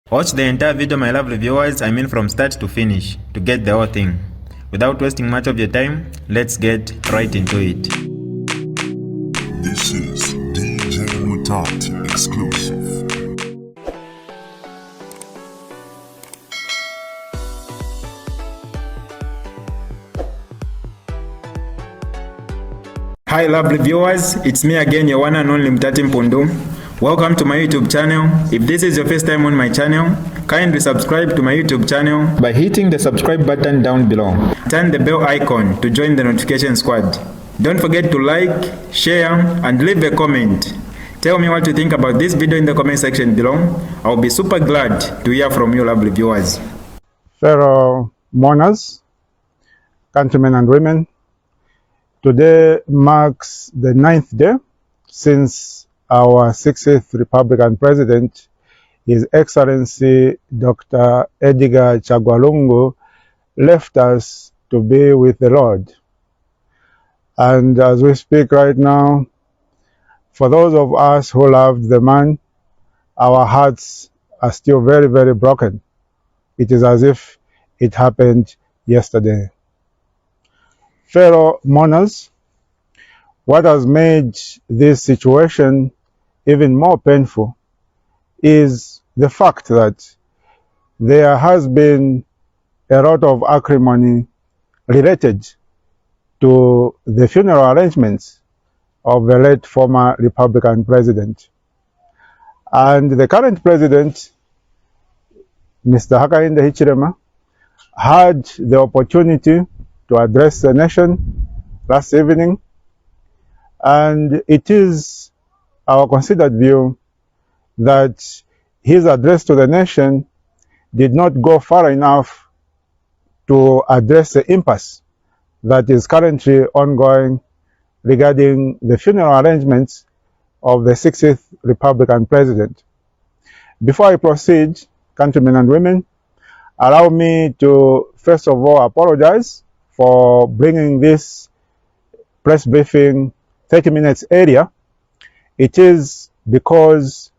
Watch the entire video, my lovely viewers, from start to finish, to get the whole thing. Without wasting much of your time, let's get right into it. This is DJ Mutati exclusive. Hi lovely viewers, it's me again, your one and only Mutati Mpundu. Welcome to my YouTube channel. If this is your first time on my channel, kindly subscribe to my YouTube channel by hitting the subscribe button down below. Turn the bell icon to join the notification squad. Don't forget to like, share, and leave a comment. Tell me what you think about this video in the comment section below. I'll be super glad to hear from you lovely viewers. Fellow mourners, countrymen and women, today marks the 9th day since our 60th Republican President, His Excellency Dr. Edgar Lungu, left us to be with the Lord. And as we speak right now, for those of us who loved the man, our hearts are still very, very broken. It is as if it happened yesterday. Fellow mourners, what has made this situation even more painful is the fact that there has been a lot of acrimony related to the funeral arrangements of the late former Republican president. And the current president, Mr. Hakainde Hichilema, had the opportunity to address the nation last evening, and it is our considered view that his address to the nation did not go far enough to address the impasse that is currently ongoing regarding the funeral arrangements of the 60th Republican president. Before I proceed, countrymen and women, allow me to first of all apologize for bringing this press briefing 30 minutes earlier. It is because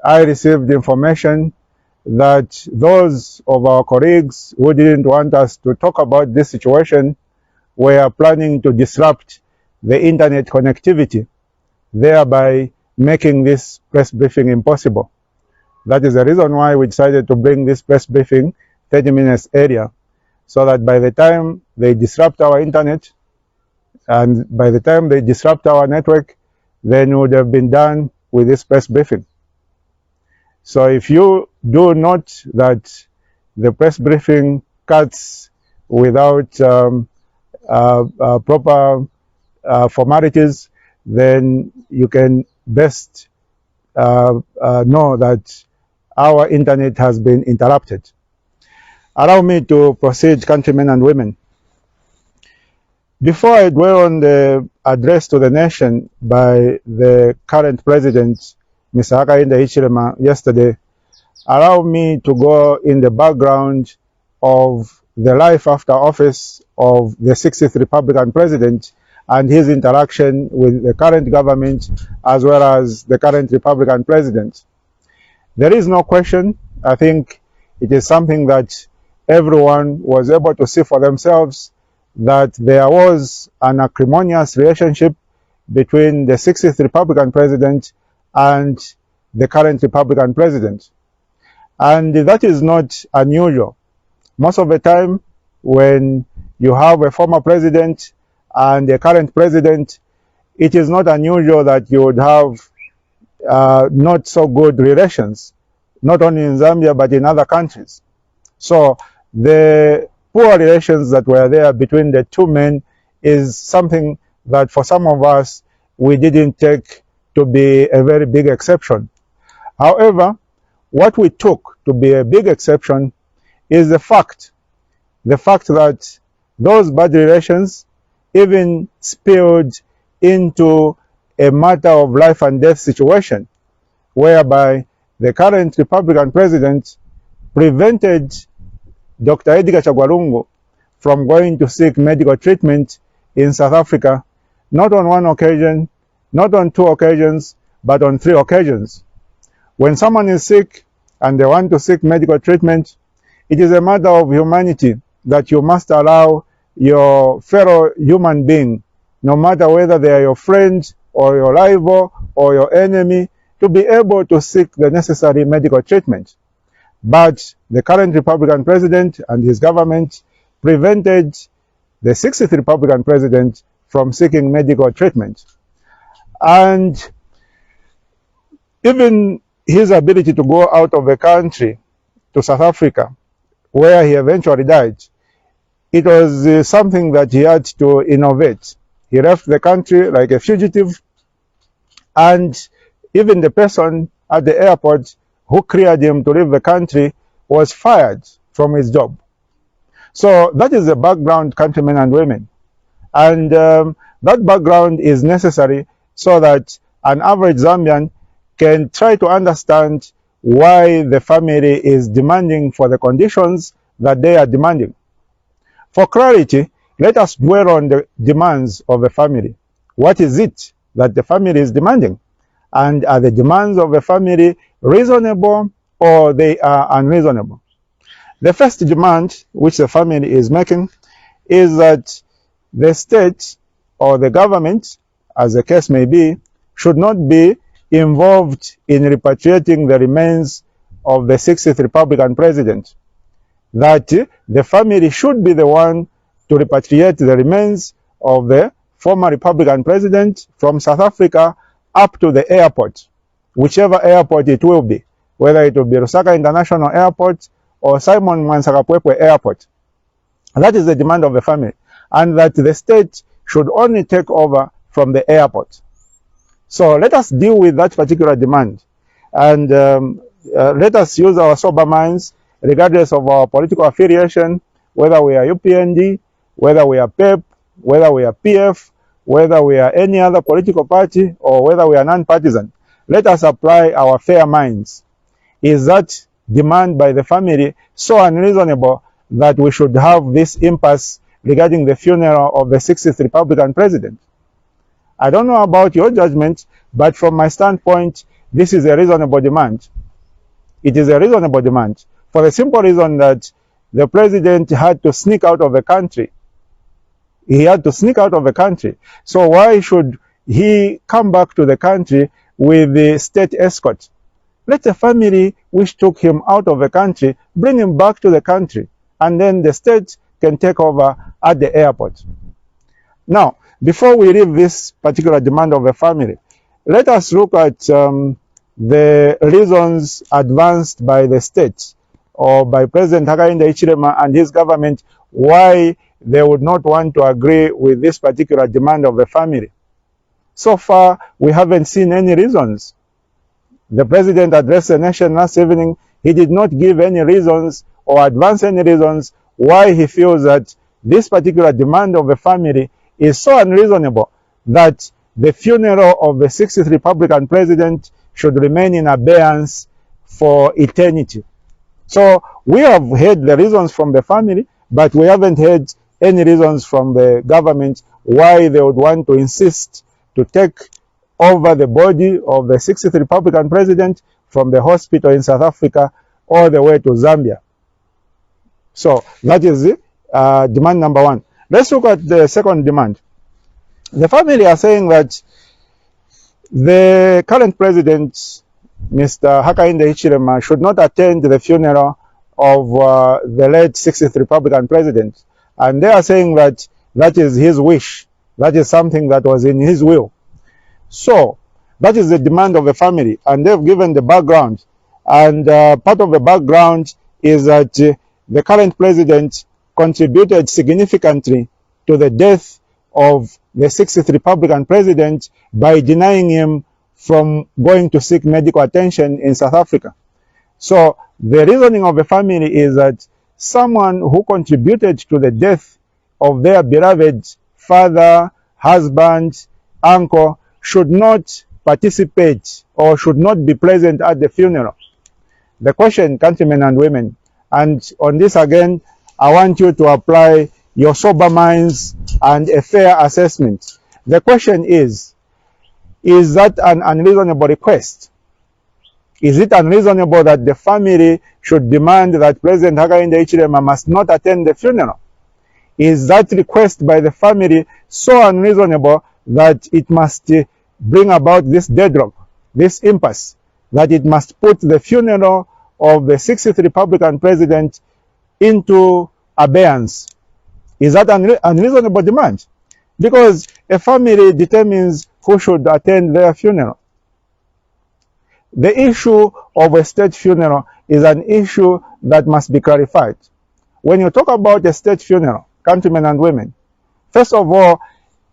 I received information that those of our colleagues who didn't want us to talk about this situation were planning to disrupt the internet connectivity, thereby making this press briefing impossible. That is the reason why we decided to bring this press briefing 30 minutes earlier, so that by the time they disrupt our internet and by the time they disrupt our network, then we would have been done with this press briefing. So if you do note that the press briefing cuts without proper formalities, then you can best know that our internet has been interrupted. Allow me to proceed, countrymen and women. Before I dwell on the address to the nation by the current president, Mr. Hakainde Hichilema, yesterday, allow me to go in the background of the life after office of the 60th Republican president and his interaction with the current government as well as the current Republican president. There is no question. I think it is something that everyone was able to see for themselves, that there was an acrimonious relationship between the 60th Republican president and the current Republican president. And that is not unusual. Most of the time, when you have a former president and a current president, it is not unusual that you would have not so good relations, not only in Zambia but in other countries. So the poor relations that were there between the two men is something that for some of us we didn't take to be a very big exception. However, what we took to be a big exception is the fact that those bad relations even spilled into a matter of life and death situation, whereby the current Republican president prevented Dr. Edgar Lungu from going to seek medical treatment in South Africa, not on one occasion, not on two occasions, but on 3 occasions. When someone is sick, and they want to seek medical treatment, it is a matter of humanity that you must allow your fellow human being, no matter whether they are your friend or your rival or your enemy, to be able to seek the necessary medical treatment. But the current Republican president and his government prevented the 60th Republican president from seeking medical treatment. And even his ability to go out of the country to South Africa, where he eventually died, it was something that he had to innovate. He left the country like a fugitive, and even the person at the airport who cleared him to leave the country was fired from his job. So that is the background, countrymen and women. And that background is necessary so that an average Zambian can try to understand why the family is demanding for the conditions that they are demanding. For clarity, let us dwell on the demands of the family. What is it that the family is demanding? And are the demands of the family reasonable or they are unreasonable? The first demand which the family is making is that the state or the government, as the case may be, should not be involved in repatriating the remains of the 60th Republican president. That the family should be the one to repatriate the remains of the former Republican president from South Africa up to the airport, whichever airport it will be, whether it will be Lusaka International Airport or Simon Mwanza Airport. That is the demand of the family, and that the state should only take over from the airport. So let us deal with that particular demand, and let us use our sober minds, regardless of our political affiliation, whether we are UPND, whether we are PEP, whether we are PF, whether we are any other political party, or whether we are non-partisan. Let us apply our fair minds. Is that demand by the family so unreasonable that we should have this impasse regarding the funeral of the 60th Republican president? I don't know about your judgment, but from my standpoint, this is a reasonable demand. It is a reasonable demand for the simple reason that the president had to sneak out of the country. He had to sneak out of the country. So why should he come back to the country with the state escort? Let the family which took him out of the country bring him back to the country, and then the state can take over at the airport. Now, before we leave this particular demand of the family, let us look at the reasons advanced by the state or by President Hakainde Hichilema and his government why they would not want to agree with this particular demand of the family. So far, we haven't seen any reasons. The president addressed the nation last evening. He did not give any reasons or advance any reasons why he feels that this particular demand of the family is so unreasonable that the funeral of the 60th Republican president should remain in abeyance for eternity. So we have heard the reasons from the family, but we haven't heard any reasons from the government why they would want to insist to take over the body of the 60th Republican president from the hospital in South Africa all the way to Zambia. So that is demand number one. Let's look at the second demand. The family are saying that the current president, Mr. Hakainde Hichilema, should not attend the funeral of the late 60th Republican president. And they are saying that that is his wish. That is something that was in his will. So that is the demand of the family, and they've given the background. And part of the background is that the current president contributed significantly to the death of the 60th Republican president by denying him from going to seek medical attention in South Africa. So the reasoning of the family is that someone who contributed to the death of their beloved father, husband, uncle should not participate or should not be present at the funeral. The question, countrymen and women, and on this again, I want you to apply your sober minds and a fair assessment. The question is that an unreasonable request? Is it unreasonable that the family should demand that President Hakainde Hichilema must not attend the funeral? Is that request by the family so unreasonable that it must bring about this deadlock, this impasse, that it must put the funeral of the 60th Republican president into abeyance? Is that an unreasonable demand? Because a family determines who should attend their funeral. The issue of a state funeral is an issue that must be clarified. When you talk about a state funeral, countrymen and women, first of all,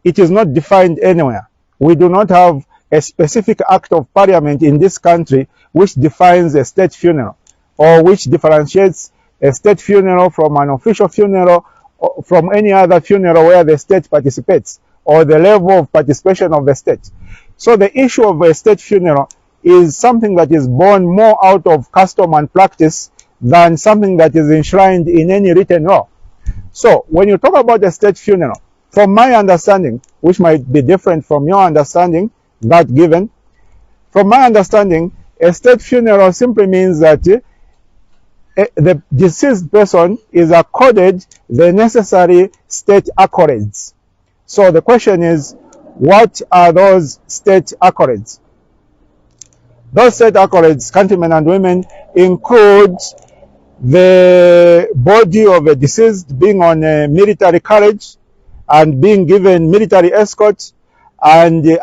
it is not defined anywhere. We do not have a specific act of parliament in this country which defines a state funeral or which differentiates a state funeral from an official funeral or from any other funeral where the state participates or the level of participation of the state. So the issue of a state funeral is something that is born more out of custom and practice than something that is enshrined in any written law. So when you talk about a state funeral, from my understanding, which might be different from your understanding, that given, from my understanding, a state funeral simply means that the deceased person is accorded the necessary state accolades. So the question is, what are those state accolades? Those state accolades, countrymen and women, include the body of a deceased being on a military carriage and being given military escort, and in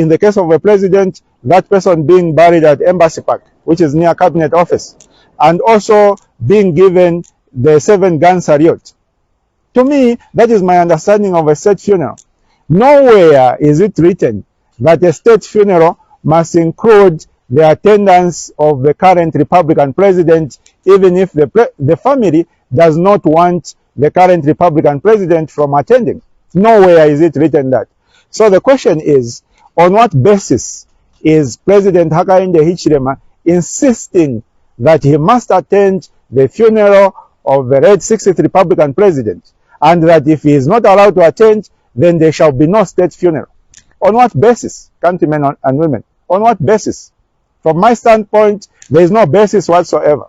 the case of a president, that person being buried at Embassy Park, which is near Cabinet Office, and also being given the 7-gun salute. To me, that is my understanding of a state funeral. Nowhere is it written that a state funeral must include the attendance of the current Republican president, even if the family does not want the current Republican president from attending. Nowhere is it written that. So the question is, on what basis is President Hakainde Hichilema insisting that he must attend the funeral of the late 60th Republican president, and that if he is not allowed to attend, then there shall be no state funeral? On what basis, countrymen and women? On what basis? From my standpoint, there is no basis whatsoever.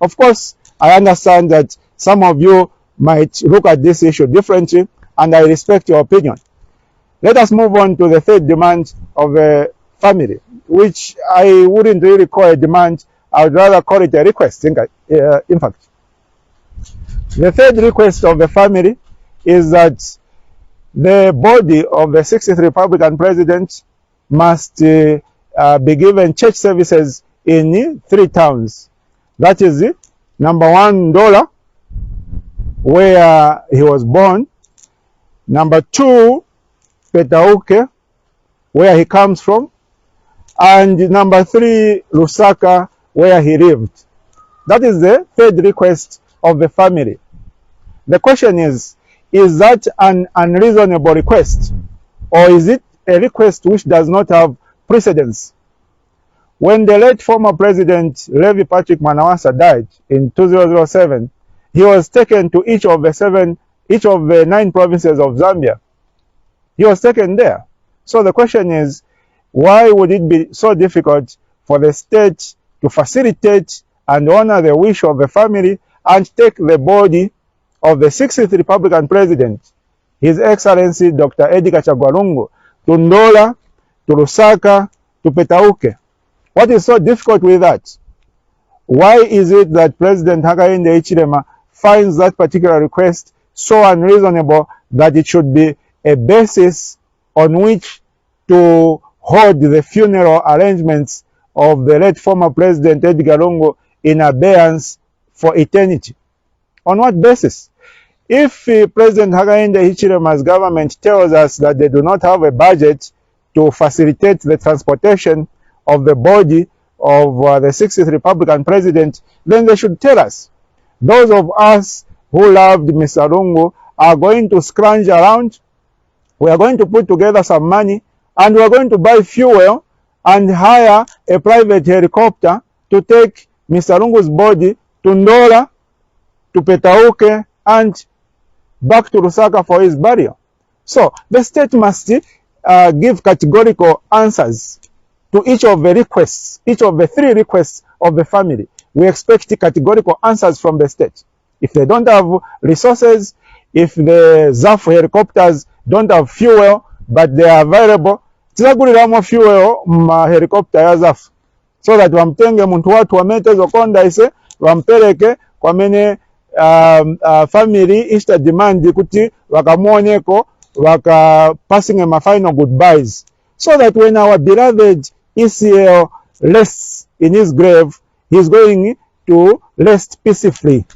Of course, I understand that some of you might look at this issue differently, and I respect your opinion. Let us move on to the third demand of the family, which I wouldn't really call a demand. I would rather call it a request, in fact. The third request of the family is that the body of the 60th Republican president must be given church services in 3 towns. That is it. Number 1, Ndola, where he was born. Number 2, Petauke, where he comes from. And number 3, Lusaka, where he lived. That is the third request of the family. The question is that an unreasonable request, or is it a request which does not have precedence? When the late former president Levi Patrick Manawasa died in 2007, he was taken to each of the 9 provinces of Zambia. He was taken there. So the question is, why would it be so difficult for the state to facilitate and honor the wish of the family and take the body of the 60th Republican president, His Excellency Dr. Edgar Lungu, to Ndola, to Lusaka, to Petauke? What is so difficult with that? Why is it that President Hakainde Hichilema finds that particular request so unreasonable that it should be a basis on which to hold the funeral arrangements of the late former President Edgar Lungu in abeyance for eternity? On what basis? If President Hakainde Hichilema's government tells us that they do not have a budget to facilitate the transportation of the body of the 60th Republican president, then they should tell us. Those of us who loved Mr. Lungu are going to scrounge around. We are going to put together some money, and we are going to buy fuel and hire a private helicopter to take Mr. Lungu's body to Ndola, to Petauke, and back to Lusaka for his burial. So the state must give categorical answers to each of the requests, each of the 3 requests of the family. We expect categorical answers from the state. If they don't have resources, if the ZAF helicopters don't have fuel, but they are available, tizaguliramu fuel ma helicopter ya ZAF, so that wamtenge muntu watu wamete zokonda ise wampereke kwa mene family Easter demand kuti wakamuoneko waka passing my final goodbyes, so that when our beloved ECL rests in his grave, he's going to rest peacefully.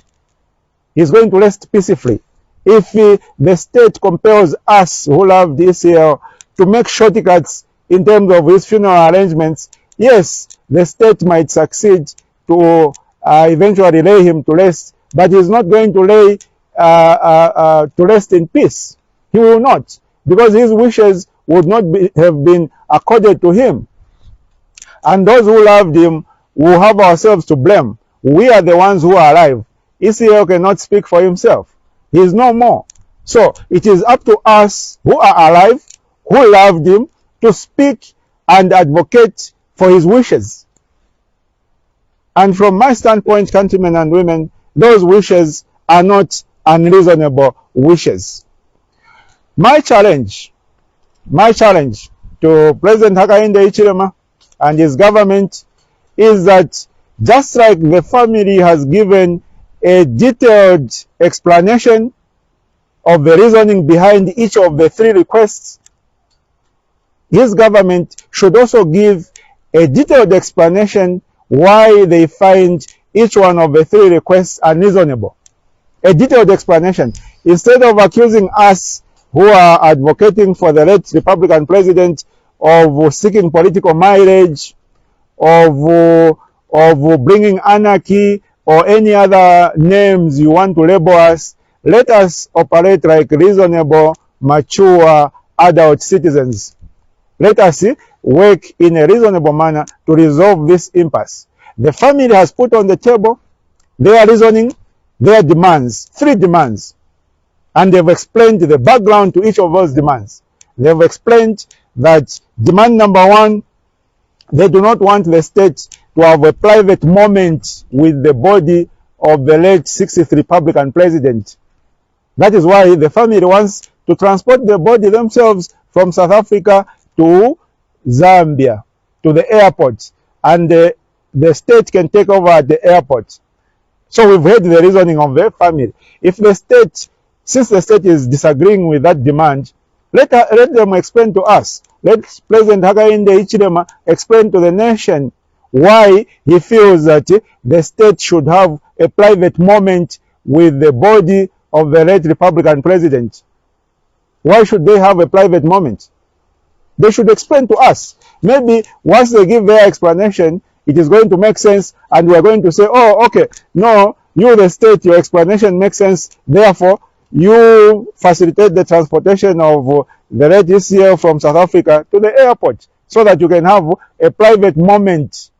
He's going to rest peacefully. If the state compels us who love the ECL to make shortcuts in terms of his funeral arrangements, yes, the state might succeed to eventually lay him to rest, but he's not going to lay to rest in peace. He will not, because his wishes would not have been accorded to him. And those who loved him will have ourselves to blame. We are the ones who are alive. ECL cannot speak for himself. He is no more. So it is up to us who are alive, who loved him, to speak and advocate for his wishes. And from my standpoint, countrymen and women, those wishes are not unreasonable wishes. My challenge to President Hakainde Hichilema and his government is that, just like the family has given a detailed explanation of the reasoning behind each of the 3 requests, his government should also give a detailed explanation why they find each one of the 3 requests unreasonable. A detailed explanation. Instead of accusing us who are advocating for the late Republican president of seeking political mileage, of bringing anarchy, or any other names you want to label us, let us operate like reasonable, mature, adult citizens. Let us work in a reasonable manner to resolve this impasse. The family has put on the table their reasoning, their demands, 3 demands. And they've explained the background to each of those demands. They've explained that demand number 1, they do not want the state to have a private moment with the body of the late 60th Republican president. That is why the family wants to transport the body themselves from South Africa to Zambia, to the airport, and the state can take over at the airport. So we've heard the reasoning of the family. If the state, since the state is disagreeing with that demand, let them explain to us. Let President Hakainde Hichilema explain to the nation why he feels that the state should have a private moment with the body of the late Republican president. Why should they have a private moment? They should explain to us. Maybe once they give their explanation, it is going to make sense, and we are going to say, oh, okay, no, you the state, your explanation makes sense, therefore you facilitate the transportation of the late ECL from South Africa to the airport, so that you can have a private moment,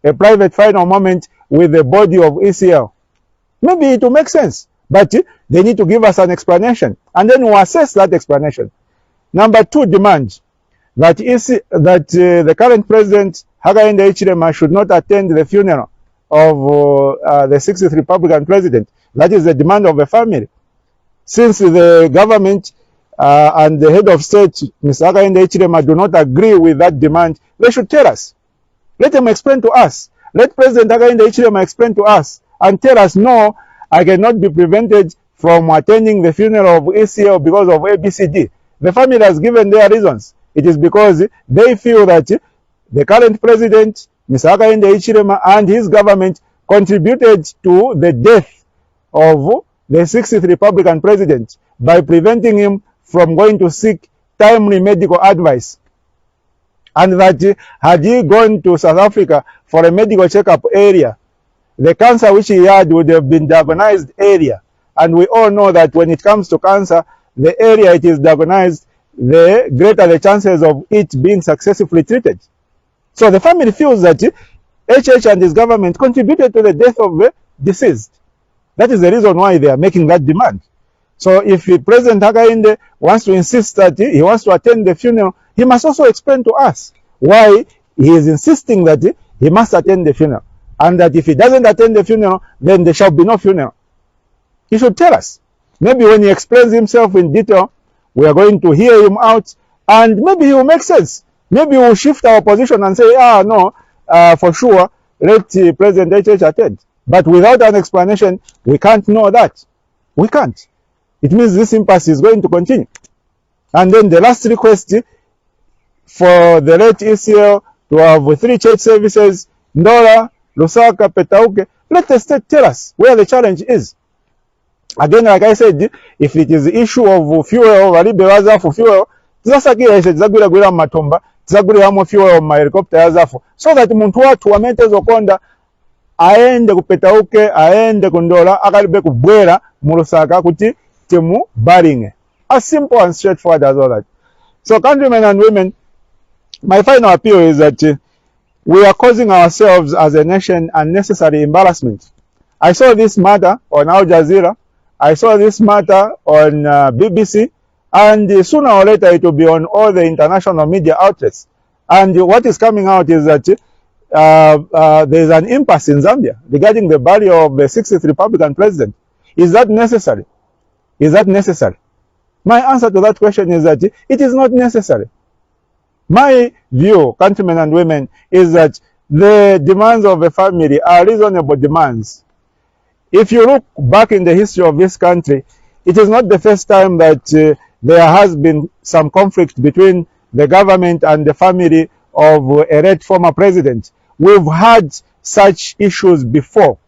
a private final moment with the body of ECL. Maybe it will make sense, but they need to give us an explanation, and then we'll assess that explanation. Number 2 demand that the current president Hakainde Hichilema should not attend the funeral of the 60th Republican president. That is the demand of the family. Since the government and the head of state, Mr. Hakainde Hichilema, do not agree with that demand, they should tell us. Let them explain to us. Let President Hakainde Hichilema explain to us and tell us, no, I cannot be prevented from attending the funeral of ECL because of ABCD. The family has given their reasons. It is because they feel that the current president, Mr. Hakainde Hichilema, and his government contributed to the death of the 60th Republican president by preventing him from going to seek timely medical advice. And that had he gone to South Africa for a medical checkup area, the cancer which he had would have been diagnosed earlier. And we all know that when it comes to cancer, the earlier it is diagnosed, the greater the chances of it being successfully treated. So the family feels that HH and his government contributed to the death of the deceased. That is the reason why they are making that demand. So if President Hakainde wants to insist that he wants to attend the funeral, he must also explain to us why he is insisting that he must attend the funeral, and that if he doesn't attend the funeral, then there shall be no funeral. He should tell us. Maybe when he explains himself in detail, we are going to hear him out, and maybe he will make sense. Maybe we will shift our position and say, no, for sure, let President HH attend. But without an explanation, we can't know that. We can't. It means this impasse is going to continue. And then the last request for the late ECL to have 3 church services, Ndora, Lusaka, Petauke. Let the state tell us where the challenge is. Again, like I said, if it is the issue of fuel, walibewaza for fuel, tizasakira ese tizagwira matomba, tizagwira mo fuel ma helicopter yazafo, so that muntu watu wamente zokonda aende kupetauke, aende kundola, akalibe kubwera mu Lusaka kuti timu baringe. As simple and straightforward as all that. So countrymen and women, my final appeal is that we are causing ourselves as a nation unnecessary embarrassment. I saw this matter on Al Jazeera. I saw this matter on BBC, and sooner or later it will be on all the international media outlets. And what is coming out is that there is an impasse in Zambia regarding the burial of the 60th Republican president. Is that necessary? Is that necessary? My answer to that question is that it is not necessary. My view, countrymen and women, is that the demands of the family are reasonable demands. If you look back in the history of this country, it is not the first time that there has been some conflict between the government and the family of a late former president. We've had such issues before.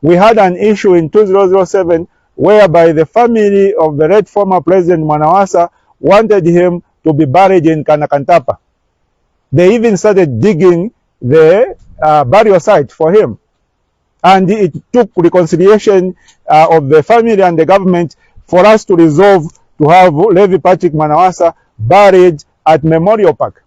We had an issue in 2007 whereby the family of the late former president Mwanawasa wanted him to be buried in Kanakantapa. They even started digging the burial site for him. And it took reconciliation of the family and the government for us to resolve to have Levi Patrick Mwanawasa buried at Memorial Park.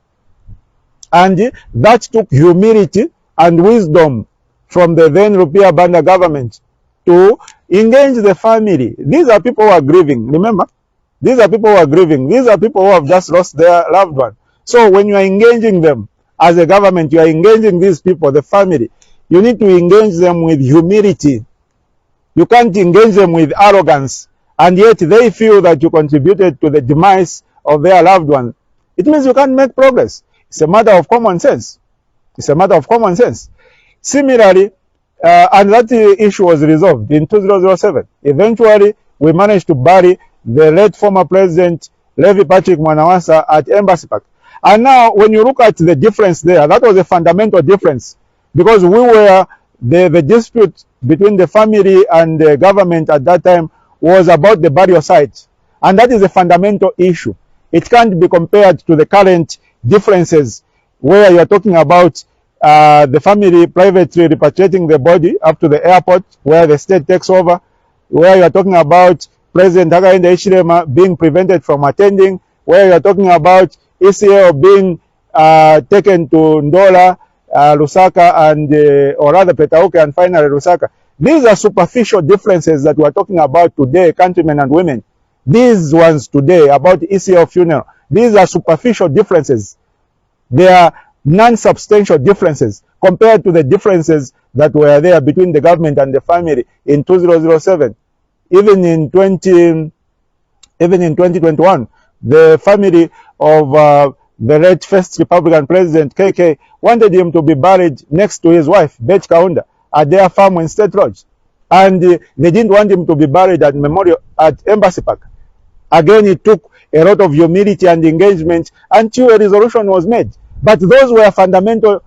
And that took humility and wisdom from the then Rupia Banda government to engage the family. These are people who are grieving, remember? These are people who are grieving. These are people who have just lost their loved one. So when you are engaging them as a government, you are engaging these people, the family. You need to engage them with humility. You can't engage them with arrogance, and yet they feel that you contributed to the demise of their loved one. It means you can't make progress. It's a matter of common sense. It's a matter of common sense. Similarly, and that issue was resolved in 2007. Eventually, we managed to bury the late former president Levi Patrick Mwanawasa at Embassy Park. And now, when you look at the difference there, that was a fundamental difference. Because the dispute between the family and the government at that time was about the burial site. And that is a fundamental issue. It can't be compared to the current differences where you are talking about the family privately repatriating the body up to the airport where the state takes over, where you are talking about President Hakainde Hichilema being prevented from attending, where you are talking about ECL being taken to Ndola, Lusaka, and or rather Petauke, and finally Lusaka. These are superficial differences that we are talking about today, countrymen and women. These ones today about ECL funeral, these are superficial differences. They are non-substantial differences compared to the differences that were there between the government and the family in 2007. Even in 2021, the family of the late first Republican president KK wanted him to be buried next to his wife Beth Kaunda at their farm in State Lodge, and they didn't want him to be buried at Memorial at Embassy Park. Again, it took a lot of humility and engagement until a resolution was made. But those were fundamental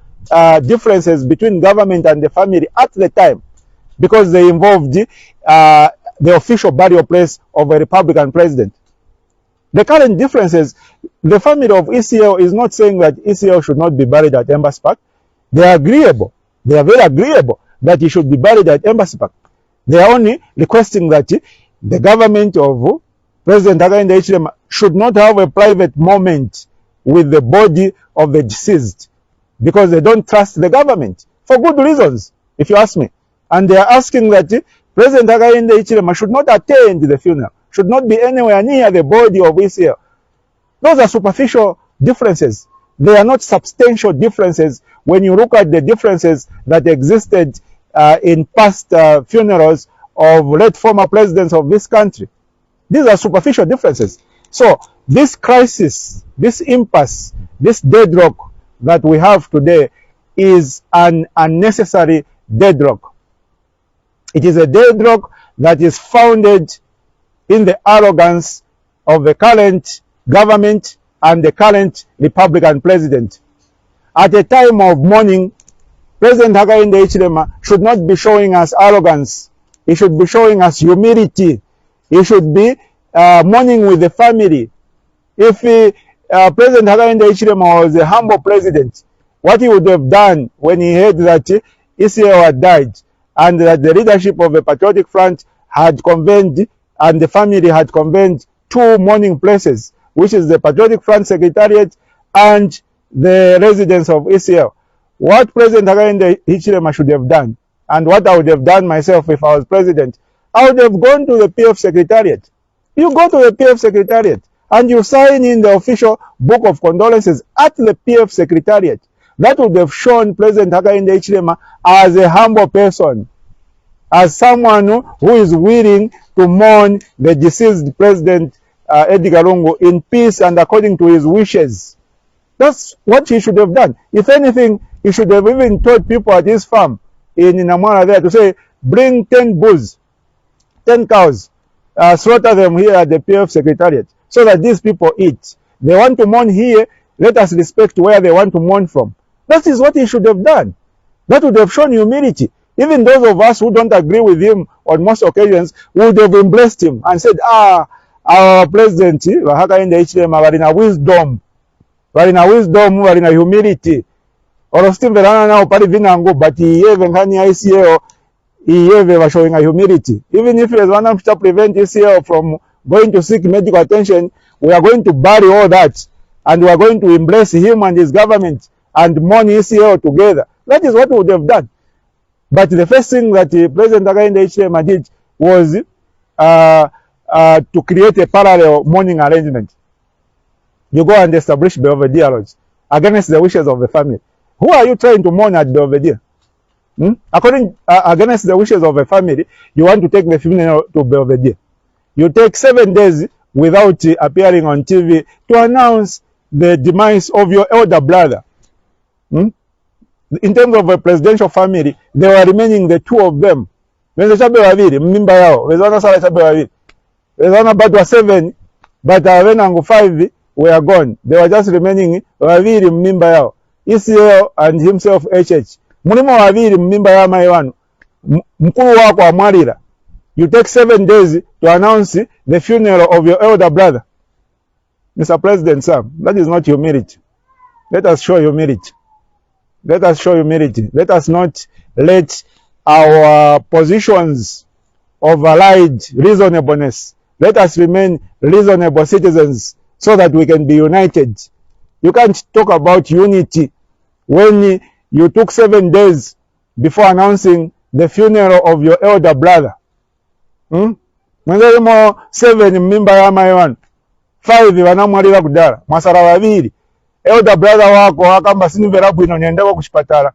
differences between government and the family at the time, because they involved the official burial place of a Republican president. The current differences, the family of ECL is not saying that ECL should not be buried at Embassy Park. They are agreeable. They are very agreeable that he should be buried at Embassy Park. They are only requesting that the government of President Hakainde Hichilema should not have a private moment with the body of the deceased, because they don't trust the government for good reasons, if you ask me. And they are asking that President Hakainde Hichilema should not attend the funeral, should not be anywhere near the body of ECL. Those are superficial differences. They are not substantial differences when you look at the differences that existed in past funerals of late former presidents of this country. These are superficial differences. So this crisis, this impasse, this deadlock that we have today is an unnecessary deadlock. It is a deadlock that is founded in the arrogance of the current government and the current Republican president. At a time of mourning, President Hakainde Hichilema should not be showing us arrogance. He should be showing us humility. He should be mourning with the family. If President Hakainde Hichilema was a humble president, what he would have done when he heard that ECL had died and that the leadership of the Patriotic Front had convened and the family had convened two mourning places, which is the Patriotic Front Secretariat and the residence of ECL. What President Hakainde Hichilema should have done, and what I would have done myself if I was president, I would have gone to the PF Secretariat. You go to the PF Secretariat and you sign in the official book of condolences at the PF Secretariat. That would have shown President Hakainde Hichilema as a humble person, as someone who is willing to mourn the deceased President Edgar Lungu in peace and according to his wishes. That's what he should have done. If anything, he should have even told people at his farm in Namara there to say, bring 10 bulls, 10 cows, slaughter them here at the PF Secretariat so that these people eat. They want to mourn here, let us respect where they want to mourn from. That is what he should have done. That would have shown humility. Even those of us who don't agree with him on most occasions would have embraced him and said, our president, Hakainde Hichilema, barina wisdom, barina humility. Or Steve now pari vinango, but he even can ICO, he even showing a humility. Even if there's one to prevent ECL from going to seek medical attention, we are going to bury all that and we are going to embrace him and his government and mourn ECL together. That is what we would have done. But the first thing that President Hakainde Hichilema did was to create a parallel mourning arrangement. You go and establish Belvedere Lodge against the wishes of the family. Who are you trying to mourn at Belvedere? Against the wishes of a family, you want to take the funeral to Belvedere. You take 7 days without appearing on TV to announce the demise of your elder brother. In terms of a presidential family, there were remaining the two of them. When the chabe waviri, mmimba yao, wezana sala chabe waviri. Wezana batwa 7, but wenangu 5 were gone. They were just remaining waviri mmimba yao. ECL and himself HH. Mulimo waviri mmimba ya maiwanu. Mkulu wako amarira. You take 7 days to announce the funeral of your elder brother. Mr. President, sir, that is not humility. Let us show humility. Let us show humility. Let us not let our positions override reasonableness. Let us remain reasonable citizens so that we can be united. You can't talk about unity when you took 7 days before announcing the funeral of your elder brother. Mwenzalimo 7 mmimba ya maiwan 5 wanamwalira kudala masara waviri elder brother wako akamba sinivera bwino nyendeko kuchipatala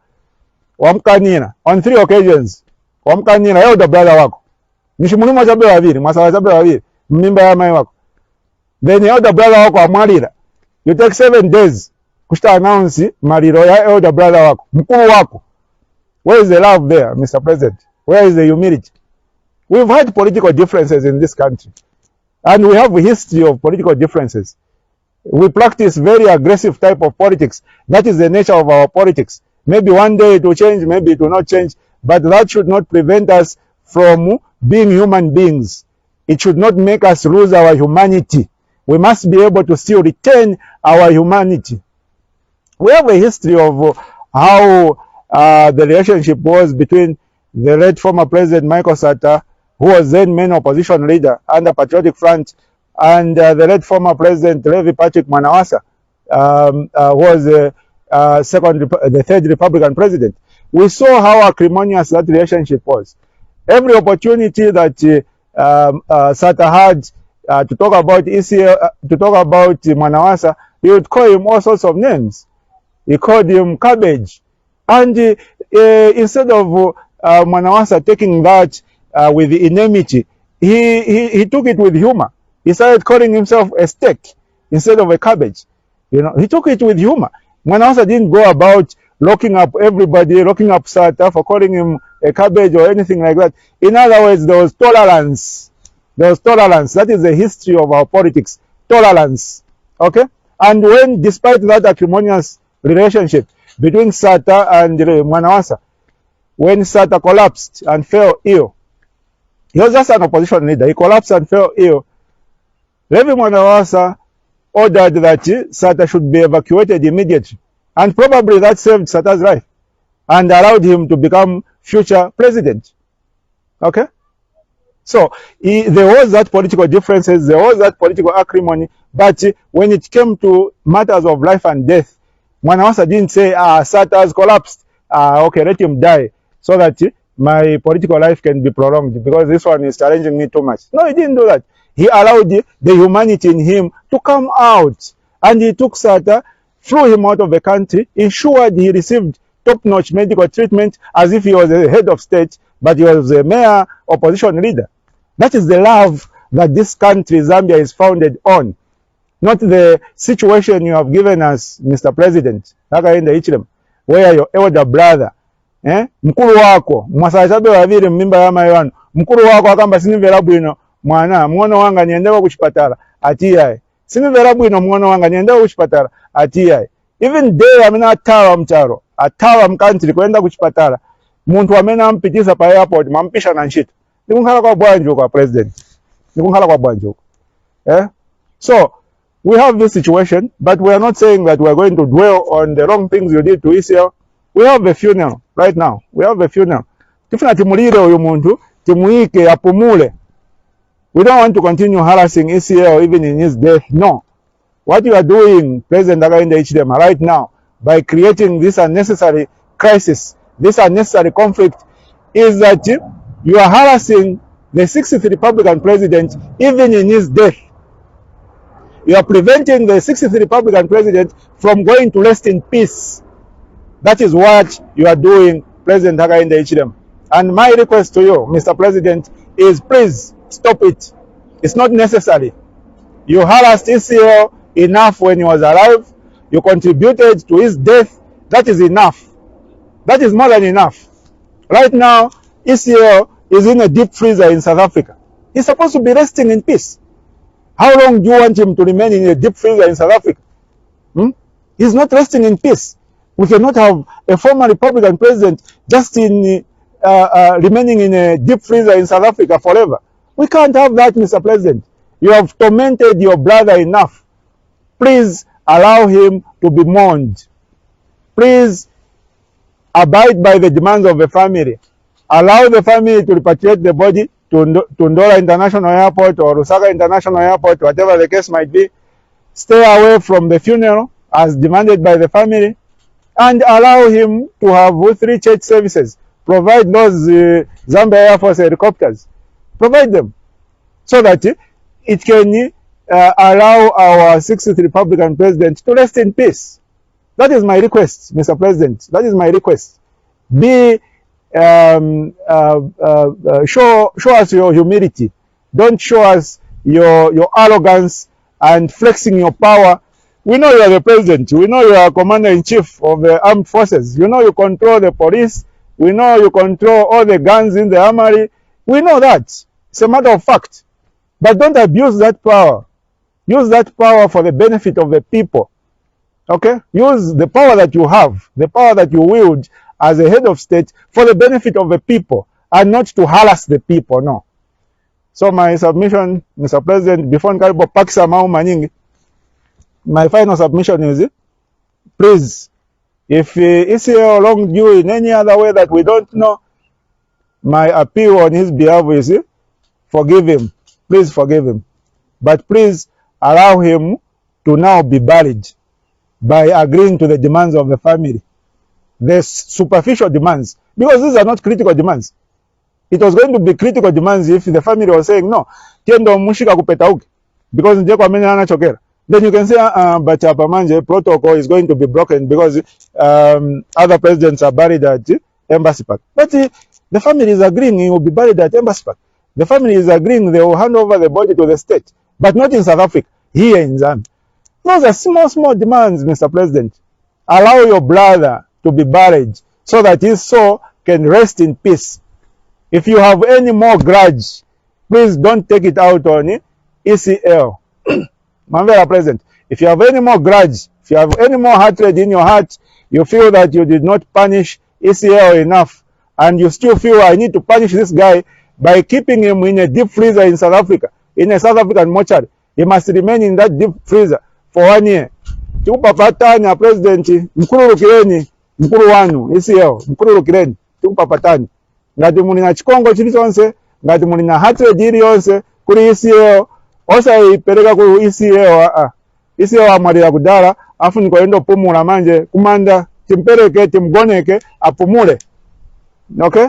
wamkanina on 3 occasions wamkanina elder brother wako nishimulimo chabe waviri masara chabe waviri mmimba ya mai wako then elder brother wako amwalira. You take 7 days kushita announce maliro ya elder brother wako mkulu wako. Where is the love there, Mr. President? Where is the humility? We've had political differences in this country, and we have a history of political differences. We practice very aggressive type of politics. That is the nature of our politics. Maybe one day it will change, maybe it will not change, but that should not prevent us from being human beings. It should not make us lose our humanity. We must be able to still retain our humanity. We have a history of how the relationship was between the late former President Michael Sata, who was then main opposition leader under Patriotic Front, and the late former President Levi Patrick Manawasa, who was the third Republican president. We saw how acrimonious that relationship was. Every opportunity that Sata had to talk about ECL, to talk about Manawasa, he would call him all sorts of names. He called him cabbage. And instead of Mwanawasa taking that with enmity, he took it with humor. He started calling himself a steak instead of a cabbage. You know, he took it with humor. Mwanawasa didn't go about locking up everybody, locking up Sata for calling him a cabbage or anything like that. In other words, there was tolerance. There was tolerance. That is the history of our politics. Tolerance. Okay? And when, despite that acrimonious relationship between Sata and Mwanawasa, when Sata collapsed and fell ill, he was just an opposition leader. He collapsed and fell ill. Levi Mwanawasa ordered that Sata should be evacuated immediately. And probably that saved Sata's life and allowed him to become future president. Okay? So, there was that political differences, there was that political acrimony, but when it came to matters of life and death, Mwanawasa didn't say, Sata has collapsed, okay, let him die, so that my political life can be prolonged, because this one is challenging me too much. No, he didn't do that. He allowed the humanity in him to come out, and he took Sata, threw him out of the country, ensured he received top-notch medical treatment as if he was a head of state, but he was a mere opposition leader. That is the love that this country, Zambia, is founded on. Not the situation you have given us, Mr. President, where your elder brother, mkulu wako, mwasachabe waviri mmimba ya mayano, mkulu wako akamba sinivera bwino, mwana wanga niendewa kuchipatala, atiyae. Sinivera bwino mwana wanga niendewa kuchipatala, atiyae. Even day amina atawa mcharo, atawa mkantri kuenda kuchipatala, muntu amena mpitisa pa airport, mampisha na nshita. Nikunghala kwa bwanjo kwa president. Nikunghala kwa bwanjo. So, we have this situation, but we are not saying that we are going to dwell on the wrong things you did to Israel. We have a funeral right now. We have a funeral. Tifuna timulire uyu muntu, timuike apumule. We don't want to continue harassing Israel even in his death. No. What you are doing, President Hakainde Hichilema, right now, by creating this unnecessary crisis, this unnecessary conflict, is that you are harassing the 60th Republican president even in his death. You are preventing the 60th Republican president from going to rest in peace. That is what you are doing, President Hakainde Hichilema. And my request to you, Mr. President, is please stop it. It's not necessary. You harassed Israel enough when he was alive. You contributed to his death. That is enough. That is more than enough. Right now, Israel is in a deep freezer in South Africa. He's supposed to be resting in peace. How long do you want him to remain in a deep freezer in South Africa? He's not resting in peace. We cannot have a former Republican president just in remaining in a deep freezer in South Africa forever. We can't have that, Mr. President. You have tormented your brother enough. Please allow him to be mourned. Please abide by the demands of the family. Allow the family to repatriate the body to Ndora International Airport or Lusaka International Airport, whatever the case might be. Stay away from the funeral as demanded by the family, and allow him to have 3 church services. Provide those Zambia Air Force helicopters. Provide them so that it can allow our 60th Republican president to rest in peace. That is my request, Mr. President. That is my request. Show us your humility. Don't show us your arrogance and flexing your power. We know you are the president. We know you are commander-in-chief of the armed forces. You know you control the police. We know you control all the guns in the armory. We know that. It's a matter of fact. But don't abuse that power. Use that power for the benefit of the people. Okay? Use the power that you have, the power that you wield as a head of state for the benefit of the people and not to harass the people, no. So my submission, Mr. President, before Nkaribo Pakisa Manyingi, my final submission is, please, if Israel wronged you in any other way that we don't know, my appeal on his behalf is, forgive him. Please forgive him. But please allow him to now be buried by agreeing to the demands of the family. The superficial demands, because these are not critical demands. It was going to be critical demands if the family was saying, no, tiendo mushika kupeta uke, because njeko amene ana chokera. then you can say, but Pamanje protocol is going to be broken because other presidents are buried at Embassy Park. But the family is agreeing he will be buried at Embassy Park. The family is agreeing they will hand over the body to the state, but not in South Africa, here in Zambia. Those are small, small demands, Mr. President. Allow your brother to be buried so that his soul can rest in peace. If you have any more grudge, please don't take it out on ECL. Mr. President, if you have any more grudge, if you have any more hatred in your heart, you feel that you did not punish ECL enough, and you still feel I need to punish this guy by keeping him in a deep freezer in South Africa, in a South African mortuary. He must remain in that deep freezer for 1 year. Tikupapatanya President, mkululukireni, mkulu wanu, ECL, mkululukireni, tikupapatanya. Ngati muli na chikongo chili chonse, ngati muli na hatred ili yonse, kuli ECL, osa ipeleka ku ECL, ECL amwalira kudala, afu nikoendo pumula manje, kumanda, timpeleke, timgoneke, apumule. Okay?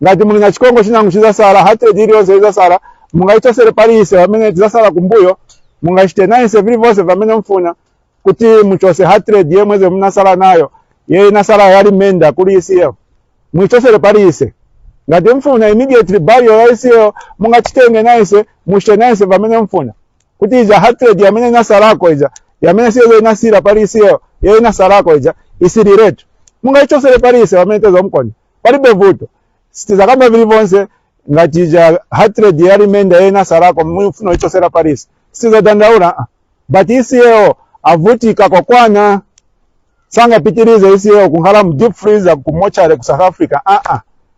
Ngati muli na chikongo chinangu chizasala, hatred ili yonse chizasala, mungaichosele palise, wamene chizasala kumbuyo, mungaichitenanise vili vose vamene mfuna, kuti mchose hatred ye mweze mnasala nayo, ye nasala yali menda kuli ECL. Mwichosele palise. Ngati mfuna immediately burial ya ECL, mungachitenge naise, mushite naise vamene mfuna. Kuti ija hatred ya mene nasalako ija, ya mene siyo nasira pali ECL, ye nasalako ija, isiri retu. Mungaichosele palise vamene tezo mkoni. Palibe vuto. Sitiza kama vili vonse, ngati ija hatred ya menda ye nasalako, mfuna ichosele palise. Sitiza dandaura, but ECL avutika kwa kwana, sanga pitirize ECL kunkhala mu deep freezer kumochare ku South Africa.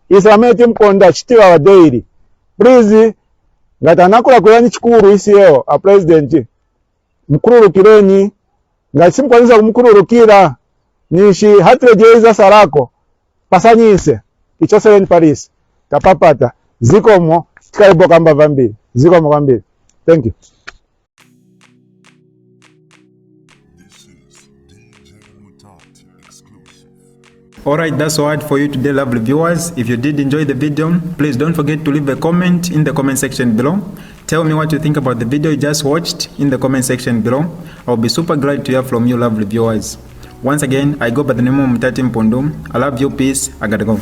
Isameti mkonda chitiwa wa daily. Please, ngati anakula kuyani chikuru ECL, a president, mkurulukireni, ngati simkwanisa kumkurulukira, nishi hatred yeiza sarako, pasanyise, ichoseleni Paris, tapapata, zikomo, tikaibo kamba vambili, zikomo vambili. Thank you. This is DJ Mutati exclusive. Alright, that's all for you today, lovely viewers. If you did enjoy the video, please don't forget to leave a comment in the comment section below. Tell me what you think about the video you just watched in the comment section below. I'll be super glad to hear from you, lovely viewers. Once again, I go by the name of Mutati Mpundu. I love you, peace, I gotta go.